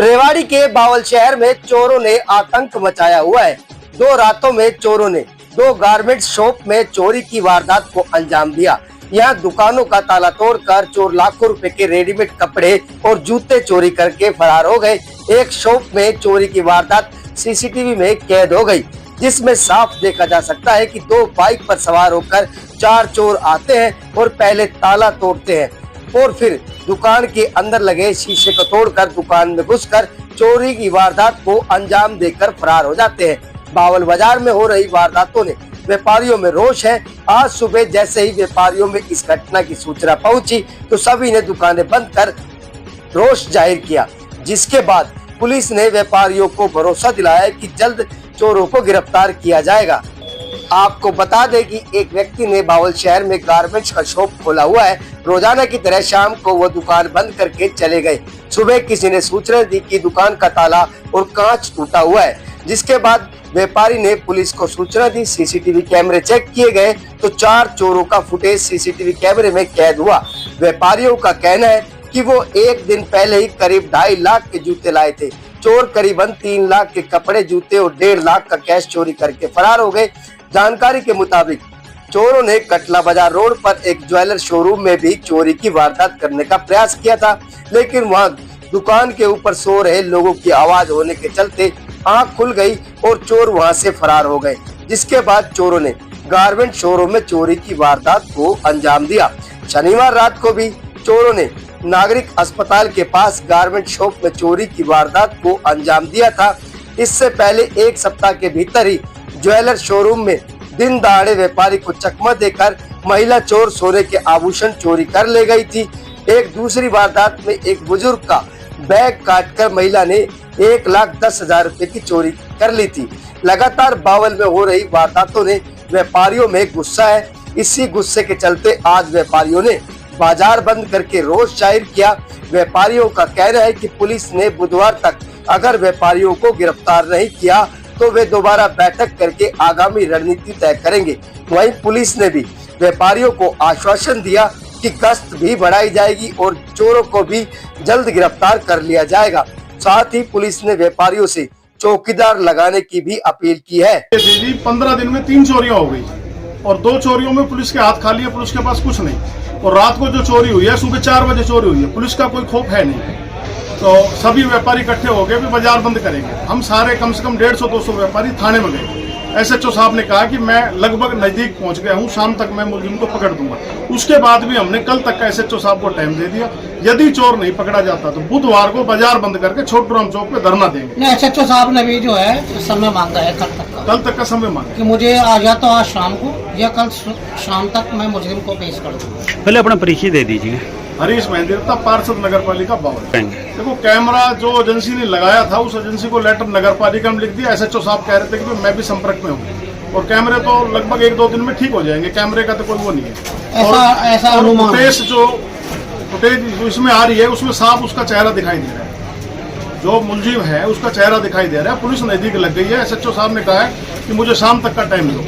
रेवाड़ी के बावल शहर में चोरों ने आतंक मचाया हुआ है। 2 रातों में चोरों ने 2 गारमेंट शॉप में चोरी की वारदात को अंजाम दिया। यहाँ दुकानों का ताला तोड़कर चोर लाखों रुपए के रेडीमेड कपड़े और जूते चोरी करके फरार हो गए। एक शॉप में चोरी की वारदात सीसीटीवी में कैद हो गई, जिसमें साफ देखा जा सकता है कि 2 बाइक पर सवार होकर 4 चोर आते हैं और पहले ताला तोड़ते हैं और फिर दुकान के अंदर लगे शीशे को तोड़कर दुकान में घुसकर चोरी की वारदात को अंजाम देकर फरार हो जाते हैं। बावल बाजार में हो रही वारदातों ने व्यापारियों में रोष है। आज सुबह जैसे ही व्यापारियों में इस घटना की सूचना पहुंची तो सभी ने दुकानें बंद कर रोष जाहिर किया, जिसके बाद पुलिस ने व्यापारियों को भरोसा दिलाया कि जल्द चोरों को गिरफ्तार किया जाएगा। आपको बता दें कि एक व्यक्ति ने बावल शहर में गारमेंट्स का शॉप खोला हुआ है। रोजाना की तरह शाम को वो दुकान बंद करके चले गए। सुबह किसी ने सूचना दी कि दुकान का ताला और कांच टूटा हुआ है, जिसके बाद व्यापारी ने पुलिस को सूचना दी। सीसीटीवी कैमरे चेक किए गए तो 4 चोरों का फुटेज सीसीटीवी कैमरे में कैद हुआ। व्यापारियों का कहना है कि वो एक दिन पहले ही करीब 2.5 लाख के जूते लाए थे। चोर करीबन 3 लाख के कपड़े, जूते और 1.5 लाख का कैश चोरी करके फरार हो गए। जानकारी के मुताबिक चोरों ने कटला बाजार रोड पर एक ज्वेलर शोरूम में भी चोरी की वारदात करने का प्रयास किया था, लेकिन वहां दुकान के ऊपर सो रहे लोगों की आवाज होने के चलते आंख खुल गई और चोर वहां से फरार हो गए। जिसके बाद चोरों ने गारमेंट शोरूम में चोरी की वारदात को अंजाम दिया। शनिवार रात को भी चोरों ने नागरिक अस्पताल के पास गारमेंट शॉप में चोरी की वारदात को अंजाम दिया था। इससे पहले 1 सप्ताह के भीतर ही ज्वेलर शोरूम में दिन दहाड़े व्यापारी को चकमा देकर महिला चोर सोने के आभूषण चोरी कर ले गई थी। एक दूसरी वारदात में एक बुजुर्ग का बैग काटकर महिला ने 1,10,000 रुपए की चोरी कर ली थी। लगातार बावल में हो रही वारदातों ने व्यापारियों में गुस्सा है। इसी गुस्से के चलते आज व्यापारियों ने बाजार बंद करके रोष जाहिर किया। व्यापारियों का कहना है कि पुलिस ने बुधवार तक अगर व्यापारियों को गिरफ्तार नहीं किया तो वे दोबारा बैठक करके आगामी रणनीति तय करेंगे। वहीं पुलिस ने भी व्यापारियों को आश्वासन दिया कि गश्त भी बढ़ाई जाएगी और चोरों को भी जल्द गिरफ्तार कर लिया जाएगा। साथ ही पुलिस ने व्यापारियों से चौकीदार लगाने की भी अपील की है। 15 दिन में 3 चोरियां हो गई और 2 चोरियों में पुलिस के हाथ खाली है, पुलिस के पास कुछ नहीं। और रात को जो चोरी हुई है सुबह 4 बजे चोरी हुई है, पुलिस का कोई खौफ है नहीं। तो सभी व्यापारी इकट्ठे हो गए भी बाजार बंद करेंगे। हम सारे कम से कम 150-200 व्यापारी थाने में गए। एसएचओ साहब ने कहा कि मैं लगभग नजदीक पहुंच गया हूं, शाम तक मैं मुलजिम को पकड़ दूंगा। उसके बाद भी हमने कल तक का एसएचओ साहब को टाइम दे दिया। यदि चोर नहीं पकड़ा जाता तो बुधवार को बाजार बंद करके छोटूराम चौक पे धरना देंगे। एसएचओ साहब ने भी जो है समय मांगा है कल तक का समय मांगा कि मुझे आ या तो आज शाम को या कल शाम तक मैं मुलजिम को पेश कर दूंगा। पहले अपना परिचय दे दीजिए। हरीश महेंद्र, पार्षद नगर पालिका बावल। देखो, कैमरा जो एजेंसी ने लगाया था उस एजेंसी को लेटर नगर पालिका में लिख दिया। एसएचओ साहब कह रहे थे कि मैं भी संपर्क में हूँ और कैमरे तो लगभग 1-2 दिन में ठीक हो जाएंगे। कैमरे का तो कोई वो नहीं है। ऐसा फुटेज इसमें आ रही है उसमें साफ उसका चेहरा दिखाई दे रहा है। जो मुलजिम है उसका चेहरा दिखाई दे रहा है। पुलिस नजदीक लग गई है। एसएचओ साहब ने कहा है कि मुझे शाम तक का टाइम दो।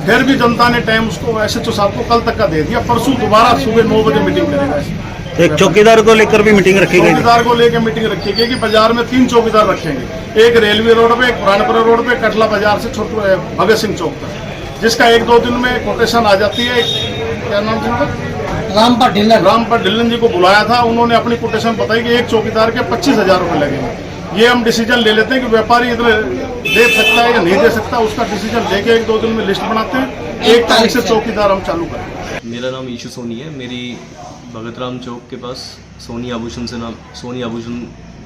फिर भी जनता ने टाइम उसको एसएचओ साहब को कल तक का दे दिया। परसों दोबारा सुबह 9 बजे मीटिंग करेगा। एक चौकीदार को लेकर भी मीटिंग रखी गई। चौकीदार को लेकर मीटिंग रखी गई कि बाजार में 3 चौकीदार रखेंगे। एक रेलवे रोड पे, एक पुरानपुरा रोड पे, कटला बाजार से छोटे भगत सिंह चौक तक, जिसका 1-2 दिन में कोटेशन आ जाती है। क्या नाम था उनका? रामपत ढिल्लन जी को बुलाया था। उन्होंने अपनी कोटेशन बताई कि एक चौकीदार के 25,000 रुपए लगेंगे। ये हम डिसीजन ले लेते हैं कि व्यापारी इधर दे सकता है या नहीं दे सकता। उसका डिसीजन लेके 1-2 दिन में लिस्ट बनाते हैं। 1 तारीख से चौकीदार हम चालू करें। मेरा नाम ईशू सोनी है। मेरी भगतराम चौक के पास सोनी आभूषण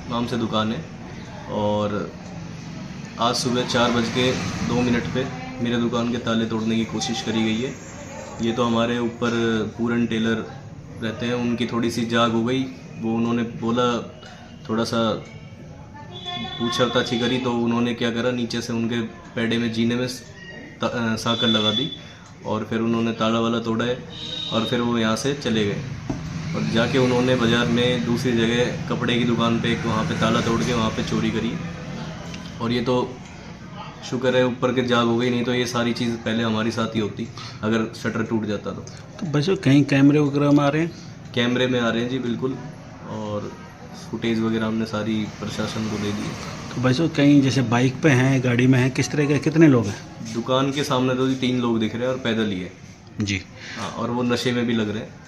नाम से दुकान है। और आज सुबह 4:02 पे मेरे दुकान के ताले तोड़ने की कोशिश करी गई है। ये तो हमारे ऊपर पूरन टेलर रहते हैं, उनकी थोड़ी सी जाग हो गई। वो उन्होंने बोला, थोड़ा सा पूछताछ करी तो उन्होंने क्या करा, नीचे से उनके पैडे में जीने में साकर लगा दी और फिर उन्होंने ताला वाला तोड़ा है और फिर वो यहाँ से चले गए। और जाके उन्होंने बाज़ार में दूसरी जगह कपड़े की दुकान पे वहाँ पे ताला तोड़ के वहाँ पे चोरी करी। और ये तो शुक्र है ऊपर के जाग हो गई, नहीं तो ये सारी चीज़ पहले हमारी साथ ही होती अगर शटर टूट जाता तो। बच्चों कहीं कैमरे वगैरह में आ रहे हैं? कैमरे में आ रहे हैं जी, बिल्कुल। और फुटेज वगैरह हमने सारी प्रशासन को दे दी है। तो भाई साहब कहीं जैसे बाइक पे हैं, गाड़ी में हैं, किस तरह के कितने लोग हैं? दुकान के सामने तो 3 लोग दिख रहे हैं और पैदल ही है जी। हाँ, और वो नशे में भी लग रहे हैं।